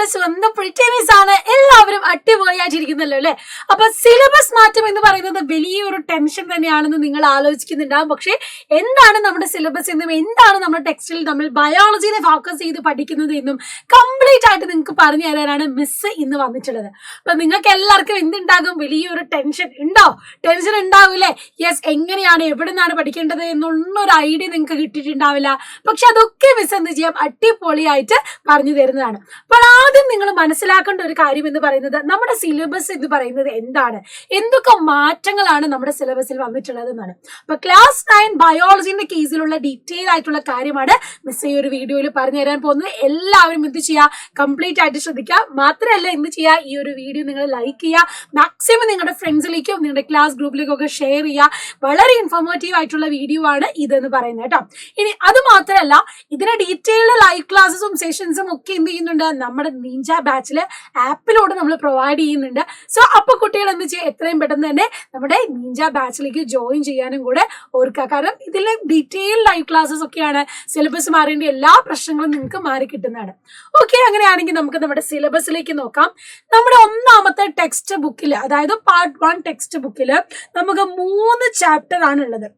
നിങ്ങളുടെ സ്വന്തം പ്രിറ്റേമീസ് ആണ്. എല്ലാവരും അടിപൊളിയായിട്ടിരിക്കുന്നല്ലോ അല്ലെ. അപ്പൊ സിലബസ് മാറ്റം എന്ന് പറയുന്നത് വലിയൊരു ടെൻഷൻ തന്നെയാണെന്ന് നിങ്ങൾ ആലോചിക്കുന്നുണ്ടാവും. പക്ഷെ എന്താണ് നമ്മുടെ സിലബസ് എന്നും എന്താണ് നമ്മുടെ ടെക്സ്റ്റിൽ നമ്മൾ ബയോളജിനെ ഫോക്കസ് ചെയ്ത് പഠിക്കുന്നത് എന്നും കംപ്ലീറ്റ് ആയിട്ട് നിങ്ങൾക്ക് പറഞ്ഞു തരാനാണ് മിസ് ഇന്ന് വന്നിട്ടുള്ളത്. അപ്പൊ നിങ്ങൾക്ക് എല്ലാവർക്കും എന്തുണ്ടാകും? വലിയൊരു ടെൻഷൻ ഉണ്ടോ? ടെൻഷൻ ഉണ്ടാവില്ലേ? യെസ്, എങ്ങനെയാണ് എവിടെ നിന്നാണ് പഠിക്കേണ്ടത് എന്നൊന്നൊരു ഐഡിയ നിങ്ങൾക്ക് കിട്ടിയിട്ടുണ്ടാവില്ല. പക്ഷെ അതൊക്കെ മിസ് എന്ത് ചെയ്യാം, അടിപൊളിയായിട്ട് പറഞ്ഞു തരുന്നതാണ്. അപ്പോൾ ആദ്യം നിങ്ങൾ മനസ്സിലാക്കേണ്ട ഒരു കാര്യം എന്ന് പറയുന്നത് നമ്മുടെ സിലബസ് എന്ന് പറയുന്നത് എന്താണ്, എന്തൊക്കെ മാറ്റങ്ങളാണ് നമ്മുടെ സിലബസിൽ വന്നിട്ടുള്ളത് എന്നാണ്. അപ്പൊ ക്ലാസ് 9 ബയോളജിന്റെ കേസിലുള്ള ഡീറ്റെയിൽ ആയിട്ടുള്ള കാര്യമാണ് മിസ് ഈ ഒരു വീഡിയോയിൽ പറഞ്ഞു തരാൻ പോകുന്നത്. എല്ലാവരും എന്ത് ചെയ്യുക, കംപ്ലീറ്റ് ആയിട്ട് ശ്രദ്ധിക്കുക. മാത്രമല്ല എന്ത് ചെയ്യുക, ഈ ഒരു വീഡിയോ നിങ്ങൾ ലൈക്ക് ചെയ്യുക, മാക്സിമം നിങ്ങളുടെ ഫ്രണ്ട്സിലേക്കും നിങ്ങളുടെ ക്ലാസ് ഗ്രൂപ്പിലേക്കും ഒക്കെ ഷെയർ ചെയ്യുക. വളരെ ഇൻഫോർമേറ്റീവ് ആയിട്ടുള്ള വീഡിയോ ആണ് ഇതെന്ന് പറയുന്നത് കേട്ടോ. ഇനി അത് മാത്രമല്ല, ഇതിന് ഡീറ്റെയിൽഡ് ലൈവ് ക്ലാസ്സും സെഷൻസും ഒക്കെ എന്ത് ചെയ്യുന്നുണ്ട്, നമ്മുടെ നിഞ്ച ബാച്ചില് ആപ്പിലൂടെ നമ്മൾ പ്രൊവൈഡ് ചെയ്യുന്നുണ്ട്. സോ അപ്പൊ കുട്ടികൾ എന്ത് ചെയ്യുക, എത്രയും പെട്ടെന്ന് തന്നെ നമ്മുടെ നിഞ്ച ബാച്ചിലേക്ക് ജോയിൻ ചെയ്യാനും കൂടെ ഓർക്കുക. കാരണം ഇതിലെ ഡീറ്റെയിൽ ലൈവ് ക്ലാസ്സസ് ഒക്കെയാണ്. സിലബസ് മാറേണ്ട എല്ലാ പ്രശ്നങ്ങളും നിങ്ങൾക്ക് മാറി കിട്ടുന്നതാണ്. ഓക്കെ, അങ്ങനെയാണെങ്കിൽ നമുക്ക് നമ്മുടെ സിലബസിലേക്ക് നോക്കാം. നമ്മുടെ ഒന്നാമത്തെ ടെക്സ്റ്റ് ബുക്കിൽ, അതായത് പാർട്ട് 1 ടെക്സ്റ്റ് ബുക്കിൽ നമുക്ക് 3 ചാപ്റ്റർ ആണ് ഉള്ളത്.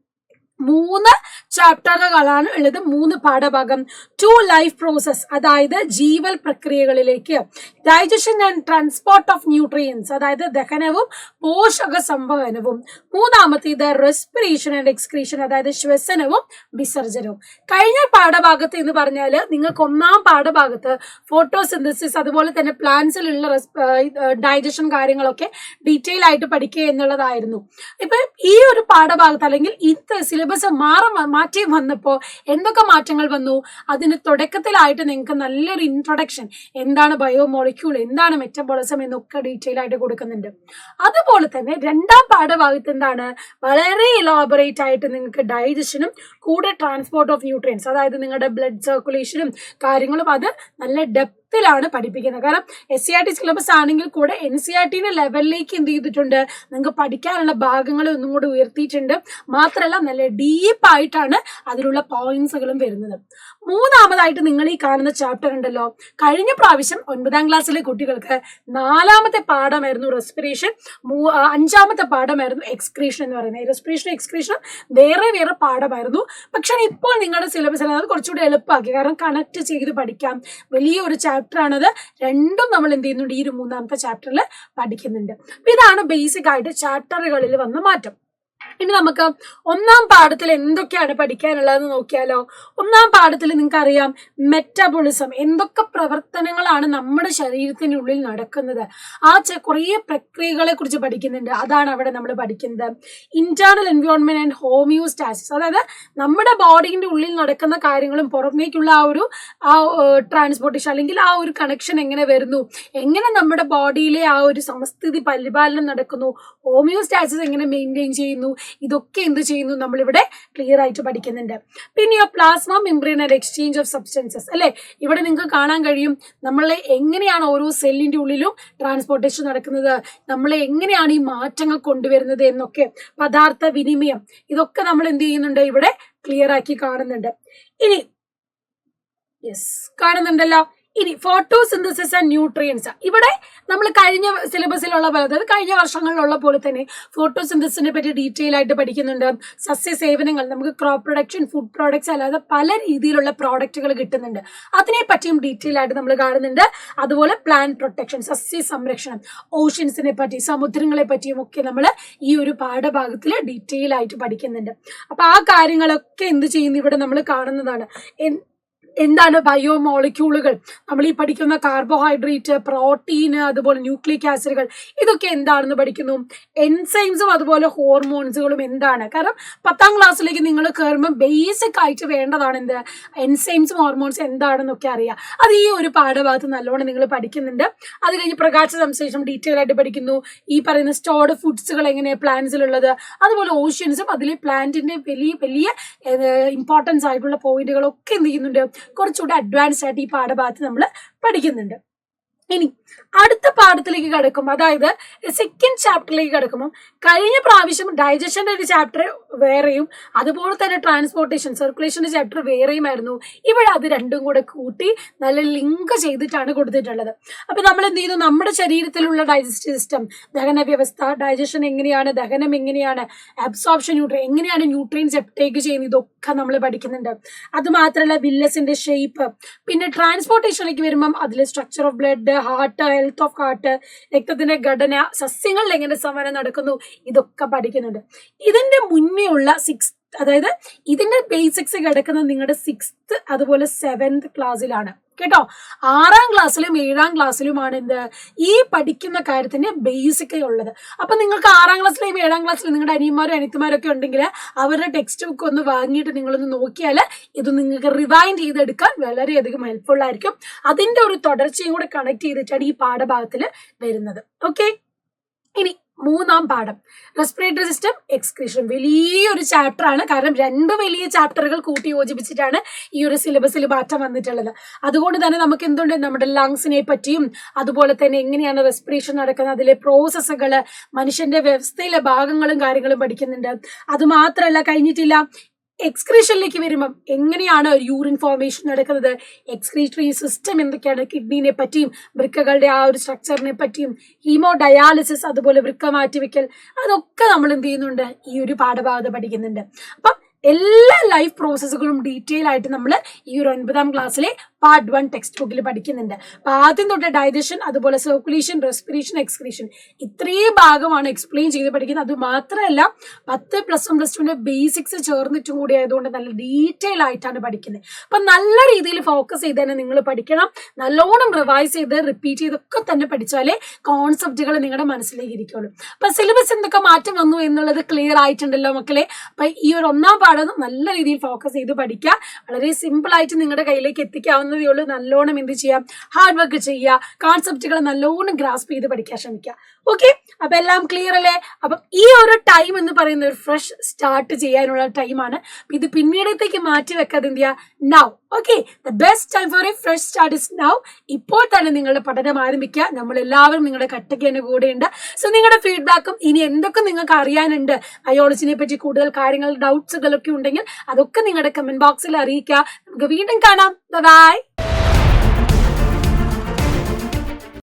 3 ചാപ്റ്ററുകളാണ് ഉള്ളത്, 3 പാഠഭാഗം. 2 ലൈഫ് പ്രോസസ്, അതായത് ജീവൽ പ്രക്രിയകളിലേക്ക്. Digestion and transport of nutrients, അതായത് ദഹനവും പോഷക സംവഹനവും. 3-ാമത്തേത് റെസ്പിറേഷൻ ആൻഡ് എക്സ്ക്രീഷൻ, അതായത് ശ്വസനവും വിസർജനവും. കഴിഞ്ഞ പാഠഭാഗത്ത് എന്ന് പറഞ്ഞാൽ നിങ്ങൾക്ക് 1-ാം പാഠഭാഗത്ത് ഫോട്ടോസിന്തസിസ്, അതുപോലെ തന്നെ പ്ലാന്റ്സിലുള്ള ഡൈജഷൻ കാര്യങ്ങളൊക്കെ ഡീറ്റെയിൽ ആയിട്ട് പഠിക്കുക എന്നുള്ളതായിരുന്നു. ഇപ്പൊ ഈ ഒരു പാഠഭാഗത്ത് അല്ലെങ്കിൽ ഇത് സിലബസ് മാറ്റി വന്നപ്പോൾ എന്തൊക്കെ മാറ്റങ്ങൾ വന്നു? അതിന് തുടക്കത്തിലായിട്ട് നിങ്ങൾക്ക് നല്ലൊരു ഇൻട്രൊഡക്ഷൻ, എന്താണ് ബയോമോളിക്യൂൾ, എന്താണ് മെറ്റബോളിസം എന്നൊക്കെ ഡീറ്റെയിൽ ആയിട്ട് കൊടുക്കുന്നുണ്ട്. അതുപോലെ തന്നെ 2-ാം പാഠഭാഗത്ത് എന്താണ്, വളരെ ഇലാബറേറ്റ് ആയിട്ട് നിങ്ങൾക്ക് ഡൈജഷനും കൂടെ ട്രാൻസ്പോർട്ട് ഓഫ് ന്യൂട്രിയൻസ്, അതായത് നിങ്ങളുടെ ബ്ലഡ് സർക്കുലേഷനും കാര്യങ്ങളും അത് നല്ല ലാണ് പഠിപ്പിക്കുന്നത്. കാരണം SCERT സിലബസ് ആണെങ്കിൽ കൂടെ NCERT ലെവലിലേക്ക് എന്ത് ചെയ്തിട്ടുണ്ട്, നിങ്ങൾക്ക് പഠിക്കാനുള്ള ഭാഗങ്ങളെ ഒന്നും കൂടി ഉയർത്തിയിട്ടുണ്ട്. മാത്രമല്ല നല്ല ഡീപ്പായിട്ടാണ് അതിലുള്ള പോയിന്റ്സുകളും വരുന്നത്. 3-ാമതായിട്ട് നിങ്ങൾ ഈ കാണുന്ന ചാപ്റ്റർ ഉണ്ടല്ലോ, കഴിഞ്ഞ പ്രാവശ്യം 9-ാം ക്ലാസ്സിലെ കുട്ടികൾക്ക് 4-ാമത്തെ പാഠമായിരുന്നു റെസ്പിറേഷൻ, 5-ാമത്തെ പാഠമായിരുന്നു എക്സ്ക്രീഷൻ എന്ന് പറയുന്നത്. റെസ്പിറേഷൻ എക്സ്ക്രീഷൻ വേറെ വേറെ പാഠമായിരുന്നു. പക്ഷെ ഇപ്പോൾ നിങ്ങളുടെ സിലബസിൽ അത് കുറച്ചുകൂടി എളുപ്പമാക്കി. കാരണം കണക്ട് ചെയ്ത് പഠിക്കാം. വലിയൊരു ചാപ്റ്റർ ആണത്. രണ്ടും നമ്മൾ എന്ത് ചെയ്യുന്നുണ്ട്, ഈ ഒരു 3-ാമത്തെ ചാപ്റ്ററിൽ പഠിക്കുന്നുണ്ട്. ഇതാണ് ബേസിക് ആയിട്ട് ചാപ്റ്ററുകളിൽ വന്ന മാറ്റം. ഇനി നമുക്ക് 1-ാം പാഠത്തിൽ എന്തൊക്കെയാണ് പഠിക്കാനുള്ളതെന്ന് നോക്കിയാലോ. 1-ാം പാഠത്തിൽ നിങ്ങൾക്ക് അറിയാം മെറ്റബോളിസം, എന്തൊക്കെ പ്രവർത്തനങ്ങളാണ് നമ്മുടെ ശരീരത്തിനുള്ളിൽ നടക്കുന്നത്, ആ കുറേ പ്രക്രിയകളെ കുറിച്ച് പഠിക്കുന്നുണ്ട്. അതാണ് അവിടെ നമ്മൾ പഠിക്കുന്നത്. ഇന്റേണൽ എൻവയോൺമെന്റ് ആൻഡ് ഹോമിയോസ്റ്റാസിസ്, അതായത് നമ്മുടെ ബോഡിന്റെ ഉള്ളിൽ നടക്കുന്ന കാര്യങ്ങളും പുറമേക്കുള്ള ആ ട്രാൻസ്പോർട്ടേഷൻ അല്ലെങ്കിൽ ആ ഒരു കണക്ഷൻ എങ്ങനെ വരുന്നു, എങ്ങനെ നമ്മുടെ ബോഡിയിലെ ആ ഒരു സമസ്ഥിതി പരിപാലനം നടക്കുന്നു, ഹോമിയോസ്റ്റാസിസ് എങ്ങനെ മെയിൻറ്റെയിൻ ചെയ്യുന്നു, ഇതൊക്കെ എന്ത് ചെയ്യുന്നു നമ്മളിവിടെ ക്ലിയർ ആയിട്ട് പഠിക്കുന്നുണ്ട്. പിന്നെയോ plasma membrane and exchange of substances അല്ലെ. ഇവിടെ നിങ്ങൾക്ക് കാണാൻ കഴിയും നമ്മളെ എങ്ങനെയാണ് ഓരോ സെല്ലിന്റെ ഉള്ളിലും ട്രാൻസ്പോർട്ടേഷൻ നടക്കുന്നത്, നമ്മളെ എങ്ങനെയാണ് ഈ മാറ്റങ്ങൾ കൊണ്ടുവരുന്നത് എന്നൊക്കെ, പദാർത്ഥ വിനിമയം, ഇതൊക്കെ നമ്മൾ എന്ത് ചെയ്യുന്നുണ്ട്, ഇവിടെ ക്ലിയർ ആക്കി കാണുന്നുണ്ട്. ഇനി കാണുന്നുണ്ടല്ലോ. ഇനി ഫോട്ടോസിന്തസിസ് ആൻഡ് ന്യൂട്രിയൻസ്, ഇവിടെ നമ്മൾ കഴിഞ്ഞ സിലബസിലുള്ള പോലെ, അതായത് കഴിഞ്ഞ വർഷങ്ങളിലുള്ള പോലെ തന്നെ ഫോട്ടോസിന്തസിനെ പറ്റി ഡീറ്റെയിൽ ആയിട്ട് പഠിക്കുന്നുണ്ട്. സസ്യ സേവനങ്ങൾ, നമുക്ക് ക്രോപ്പ് പ്രൊഡക്ഷൻ, ഫുഡ് പ്രോഡക്ട്സ് അല്ലാതെ പല രീതിയിലുള്ള പ്രോഡക്റ്റുകൾ കിട്ടുന്നുണ്ട്. അതിനെ പറ്റിയും ഡീറ്റെയിൽ ആയിട്ട് നമ്മൾ കാണുന്നുണ്ട്. അതുപോലെ പ്ലാന്റ് പ്രൊട്ടക്ഷൻ, സസ്യ സംരക്ഷണം, ഓഷ്യൻസിനെ പറ്റി, സമുദ്രങ്ങളെ പറ്റിയും ഒക്കെ നമ്മൾ ഈ ഒരു പാഠഭാഗത്തിൽ ഡീറ്റെയിൽ ആയിട്ട് പഠിക്കുന്നുണ്ട്. അപ്പൊ ആ കാര്യങ്ങളൊക്കെ എന്ത് ചെയ്യുന്നു ഇവിടെ നമ്മൾ കാണുന്നതാണ്. എന്താണ് ബയോമോളിക്യൂളുകൾ, നമ്മൾ ഈ പഠിക്കുന്ന കാർബോഹൈഡ്രേറ്റ്, പ്രോട്ടീന്, അതുപോലെ ന്യൂക്ലിക് ആസിഡുകൾ, ഇതൊക്കെ എന്താണെന്ന് പഠിക്കുന്നു. എൻസൈംസും അതുപോലെ ഹോർമോൺസുകളും എന്താണ്. കാരണം 10-ാം ക്ലാസ്സിലേക്ക് നിങ്ങൾ കയറുമ്പോൾ ബേസിക് ആയിട്ട് വേണ്ടതാണ് എന്ത്, എൻസൈംസും ഹോർമോൺസും എന്താണെന്നൊക്കെ അറിയാം. അത് ഈ ഒരു പാഠഭാഗത്ത് നല്ലോണം നിങ്ങൾ പഠിക്കുന്നുണ്ട്. അത് കഴിഞ്ഞ് പ്രകാശ സംശ്ലേഷണം ഡീറ്റെയിൽ ആയിട്ട് പഠിക്കുന്നു. ഈ പറയുന്ന സ്റ്റോർഡ് ഫുഡ്സുകൾ എങ്ങനെയാണ് പ്ലാന്റ്സിലുള്ളത്, അതുപോലെ ഓഷ്യൻസും അതിലെ പ്ലാന്റിന്റെ വലിയ വലിയ ഇമ്പോർട്ടൻസ് ആയിട്ടുള്ള പോയിന്റുകളൊക്കെ എന്ത് ചെയ്യുന്നുണ്ട്, കുറച്ചുകൂടെ അഡ്വാൻസ്ഡ് ആയിട്ട് ഈ പാഠഭാഗത്ത് നമ്മൾ പഠിക്കുന്നുണ്ട്. ഇനി അടുത്ത പാഠത്തിലേക്ക് കിടക്കും, അതായത് സെക്കൻഡ് ചാപ്റ്ററിലേക്ക് കിടക്കുമ്പോൾ കഴിഞ്ഞ പ്രാവശ്യം ഡൈജഷന്റെ ഒരു ചാപ്റ്റർ വേറെയും അതുപോലെ തന്നെ ട്രാൻസ്പോർട്ടേഷൻ സർക്കുലേഷന്റെ ചാപ്റ്റർ വേറെയുമായിരുന്നു. ഇവിടെ അത് രണ്ടും കൂടെ കൂട്ടി നല്ല ലിങ്ക് ചെയ്തിട്ടാണ് കൊടുത്തിട്ടുള്ളത്. അപ്പൊ നമ്മൾ എന്ത് ചെയ്യുന്നു, നമ്മുടെ ശരീരത്തിലുള്ള ഡൈജസ്റ്റീവ് സിസ്റ്റം, ദഹന വ്യവസ്ഥ, ഡൈജഷൻ എങ്ങനെയാണ്, ദഹനം എങ്ങനെയാണ്, അബ്സോർപ്ഷൻ എങ്ങനെയാണ് ന്യൂട്രിയൻസ് അപ്ടേക്ക് ചെയ്യുന്നത്, ഇതൊക്കെ നമ്മൾ പഠിക്കുന്നുണ്ട്. അത് മാത്രമല്ല വില്ലസിന്റെ ഷേപ്പ്, പിന്നെ ട്രാൻസ്പോർട്ടേഷനിലേക്ക് വരുമ്പം അതിലെ structure of blood, heart, health of heart, രക്തത്തിന്റെ ഘടന, സസ്യങ്ങളിൽ എങ്ങനെ സംവരണം നടക്കുന്നു, ഇതൊക്കെ പഠിക്കുന്നുണ്ട്. ഇതിന്റെ മുന്നേ ഉള്ള അതായത് ഇതിന്റെ ബേസിക്സ് കിടക്കുന്നത് നിങ്ങളുടെ 6th അതുപോലെ 7th ക്ലാസ്സിലാണ് കേട്ടോ. 6ാം ക്ലാസ്സിലും 7ാം ക്ലാസ്സിലുമാണ് എന്ത് ഈ പഠിക്കുന്ന കാര്യത്തിന് ബേസിക് ഉള്ളത്. അപ്പൊ നിങ്ങൾക്ക് 6ാം ക്ലാസ്സിലെയും 7ാം ക്ലാസ്സിലും നിങ്ങളുടെ അനിയന്മാരും അനിയത്തിമാരൊക്കെ ഉണ്ടെങ്കിൽ അവരുടെ ടെക്സ്റ്റ് ബുക്ക് ഒന്ന് വാങ്ങിയിട്ട് നിങ്ങളൊന്ന് നോക്കിയാൽ ഇത് നിങ്ങൾക്ക് റിവൈൻഡ് ചെയ്തെടുക്കാൻ വളരെയധികം ഹെൽപ്ഫുൾ ആയിരിക്കും. അതിന്റെ ഒരു തുടർച്ചയും കൂടെ കണക്ട് ചെയ്തിട്ടാണ് ഈ പാഠഭാഗത്തിൽ വരുന്നത്. ഓക്കെ, ഇനി 3ാം പാഠം റെസ്പിറേറ്ററി സിസ്റ്റം എക്സ്ക്രീഷൻ. വലിയൊരു ചാപ്റ്റർ ആണ്, കാരണം 2 വലിയ ചാപ്റ്ററുകൾ കൂട്ടി യോജിപ്പിച്ചിട്ടാണ് ഈ ഒരു സിലബസിൽ മാറ്റം വന്നിട്ടുള്ളത്. അതുകൊണ്ട് തന്നെ നമുക്ക് എന്തുണ്ട്, നമ്മുടെ ലങ്സിനെ പറ്റിയും അതുപോലെ തന്നെ എങ്ങനെയാണ് റെസ്പിറേഷൻ നടക്കുന്നത്, അതിലെ പ്രോസസ്സുകൾ, മനുഷ്യന്റെ വ്യവസ്ഥയിലെ ഭാഗങ്ങളും കാര്യങ്ങളും പഠിക്കുന്നുണ്ട്. അത് മാത്രമല്ല കഴിഞ്ഞിട്ടില്ല, എക്സ്ക്രീഷനിലേക്ക് വരുമ്പം എങ്ങനെയാണ് യൂറിൻ ഫോർമേഷൻ നടക്കുന്നത്, എക്സ്ക്രീറ്ററി സിസ്റ്റം എന്തൊക്കെയാണ്, കിഡ്നീനെ പറ്റിയും വൃക്കകളുടെ ആ ഒരു സ്ട്രക്ചറിനെ പറ്റിയും, ഹീമോ ഡയാലിസിസ്, അതുപോലെ വൃക്ക മാറ്റിവെക്കൽ, അതൊക്കെ നമ്മൾ എന്ത് ചെയ്യുന്നുണ്ട്, ഈ ഒരു പാഠഭാഗത്ത് പഠിക്കുന്നുണ്ട്. അപ്പം എല്ലാ ലൈഫ് പ്രോസസ്സുകളും ഡീറ്റെയിൽ ആയിട്ട് നമ്മൾ ഈ ഒരു 9ാം ക്ലാസ്സിലെ പാർട്ട് 1 ടെക്സ്റ്റ് ബുക്കിൽ പഠിക്കുന്നുണ്ട്. അപ്പൊ ആദ്യം തൊട്ട് ഡൈജഷൻ, അതുപോലെ സർക്കുലേഷൻ, റെസ്പിറേഷൻ, എക്സ്ക്രീഷൻ, ഇത്രയും ഭാഗമാണ് എക്സ്പ്ലെയിൻ ചെയ്ത് പഠിക്കുന്നത്. അത് മാത്രമല്ല 10 +1 +2 ബേസിക്സ് ചേർന്നിട്ടും കൂടി ആയതുകൊണ്ട് നല്ല ഡീറ്റെയിൽ ആയിട്ടാണ് പഠിക്കുന്നത്. അപ്പൊ നല്ല രീതിയിൽ ഫോക്കസ് ചെയ്ത് തന്നെ നിങ്ങൾ പഠിക്കണം. നല്ലോണം റിവൈസ് ചെയ്ത് റിപ്പീറ്റ് ചെയ്തൊക്കെ തന്നെ പഠിച്ചാലേ കോൺസെപ്റ്റുകൾ നിങ്ങളുടെ മനസ്സിലേക്ക് ഇരിക്കുള്ളൂ. അപ്പൊ സിലബസ് എന്തൊക്കെ മാറ്റം വന്നു എന്നുള്ളത് ക്ലിയർ ആയിട്ടുണ്ടല്ലോ മക്കളെ. അപ്പൊ ഈ ഒരു 1ാം പാഠം നല്ല രീതിയിൽ ഫോക്കസ് ചെയ്ത് പഠിക്കുക. വളരെ സിമ്പിൾ ആയിട്ട് നിങ്ങളുടെ കയ്യിലേക്ക് എത്തിക്കാവുന്നതേ ഉള്ളൂ. നല്ലോണം എന്ത് ചെയ്യാം, ഹാർഡ് വർക്ക് ചെയ്യുക, കോൺസെപ്റ്റുകൾ നല്ലോണം ഗ്രാസ്പ് ചെയ്ത് പഠിക്കാൻ ശ്രമിക്കുക. ഓക്കെ, അപ്പൊ എല്ലാം ക്ലിയർ അല്ലേ? അപ്പൊ ഈ ഒരു ടൈം എന്ന് പറയുന്ന ഒരു ഫ്രഷ് സ്റ്റാർട്ട് ചെയ്യാനുള്ള ടൈമാണ്. ഇത് പിന്നീടത്തേക്ക് മാറ്റി വെക്കാതെ എന്ത് ചെയ്യുക, now. Okay, the best time for A fresh start is now. ഇപ്പോൾ തന്നെ നിങ്ങളുടെ പഠനം ആരംഭിക്കുക. നമ്മളെല്ലാവരും നിങ്ങളുടെ കട്ടയ്ക്ക് തന്നെ കൂടെയുണ്ട്. സോ നിങ്ങളുടെ ഫീഡ്ബാക്കും ഇനി എന്തൊക്കെ നിങ്ങൾക്ക് അറിയാനുണ്ട്, ബയോളജിനെ പറ്റി കൂടുതൽ കാര്യങ്ങൾ, ഡൗട്ട്സുകളൊക്കെ ഉണ്ടെങ്കിൽ അതൊക്കെ നിങ്ങളുടെ കമന്റ് ബോക്സിൽ അറിയിക്കുക. നമുക്ക് വീണ്ടും കാണാം. ബൈ.